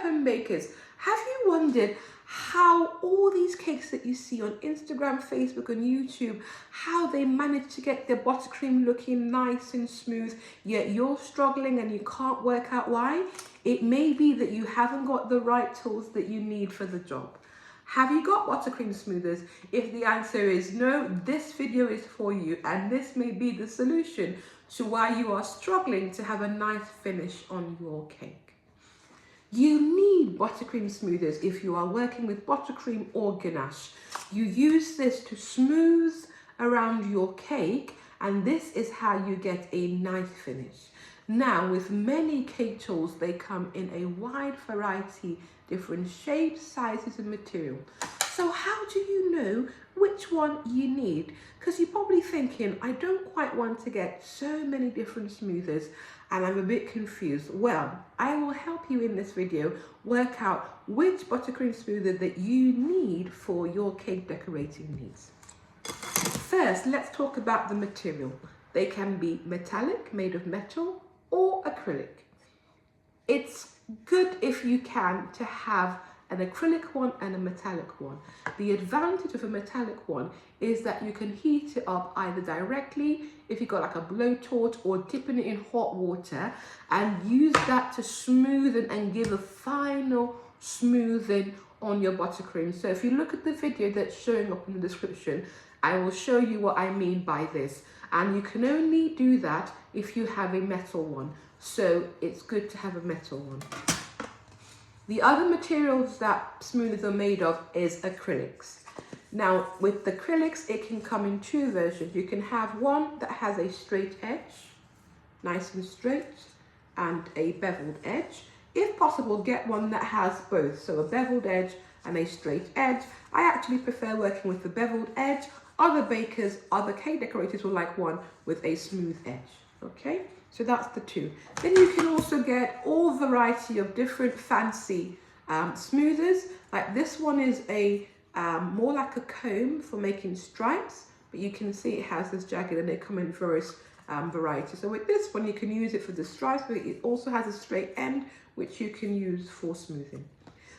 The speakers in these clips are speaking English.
home bakers, have you wondered how all these cakes that you see on Instagram, Facebook and YouTube, how they manage to get their buttercream looking nice and smooth, yet you're struggling and you can't work out why? It may be that you haven't got the right tools that you need for the job. Have you got buttercream smoothers? If the answer is no, this video is for you, and this may be the solution to why you are struggling to have a nice finish on your cake. You need buttercream smoothers if you are working with buttercream or ganache. You use this to smooth around your cake, and this is how you get a nice finish. Now, with many cake tools, they come in a wide variety, different shapes, sizes and material. So how do you know which one you need? Because you're probably thinking, I don't quite want to get so many different smoothers and I'm a bit confused. Well, I will help you in this video work out which buttercream smoother that you need for your cake decorating needs. First, let's talk about the material. They can be metallic, made of metal, or acrylic. It's good if you can to have an acrylic one and a metallic one. The advantage of a metallic one is that you can heat it up either directly if you've got like a blowtorch, or dipping it in hot water and use that to smoothen and give a final smoothing on your buttercream. So if you look at the video that's showing up in the description, I will show you what I mean by this. And you can only do that if you have a metal one. So it's good to have a metal one. The other materials that smoothers are made of is acrylics. Now with the acrylics, it can come in two versions. You can have one that has a straight edge, nice and straight, and a beveled edge. If possible, get one that has both, so a beveled edge and a straight edge. I actually prefer working with the beveled edge. Other bakers, other cake decorators will like one with a smooth edge, okay? So that's the two. Then you can also get all variety of different fancy smoothers. Like this one is a more like a comb for making stripes, but you can see it has this jagged and they come in various varieties. So with this one, you can use it for the stripes, but it also has a straight end, which you can use for smoothing.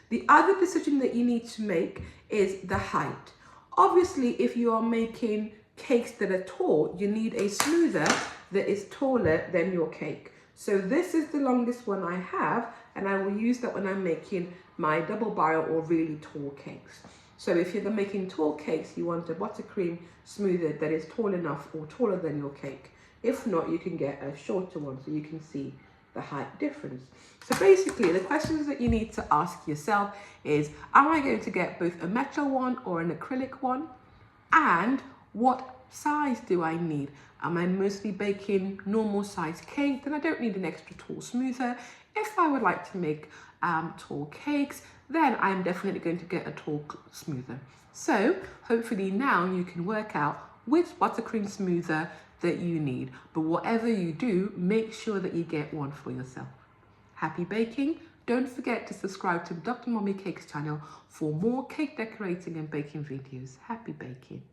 The other decision that you need to make is the height. Obviously, if you are making cakes that are tall, you need a smoother that is taller than your cake. So this is the longest one I have, and I will use that when I'm making my double barrel or really tall cakes. So if you're making tall cakes, you want a buttercream smoother that is tall enough or taller than your cake. If not, you can get a shorter one so you can see the height difference. So basically, the questions that you need to ask yourself is, am I going to get both a metal one or an acrylic one? And what size do I need? Am I mostly baking normal size cake? Then I don't need an extra tall smoother. If I would like to make tall cakes, then I'm definitely going to get a tall smoother. So hopefully now you can work out which buttercream smoother that you need. But whatever you do, make sure that you get one for yourself. Happy baking! Don't forget to subscribe to Drmummycakes channel for more cake decorating and baking videos. Happy baking!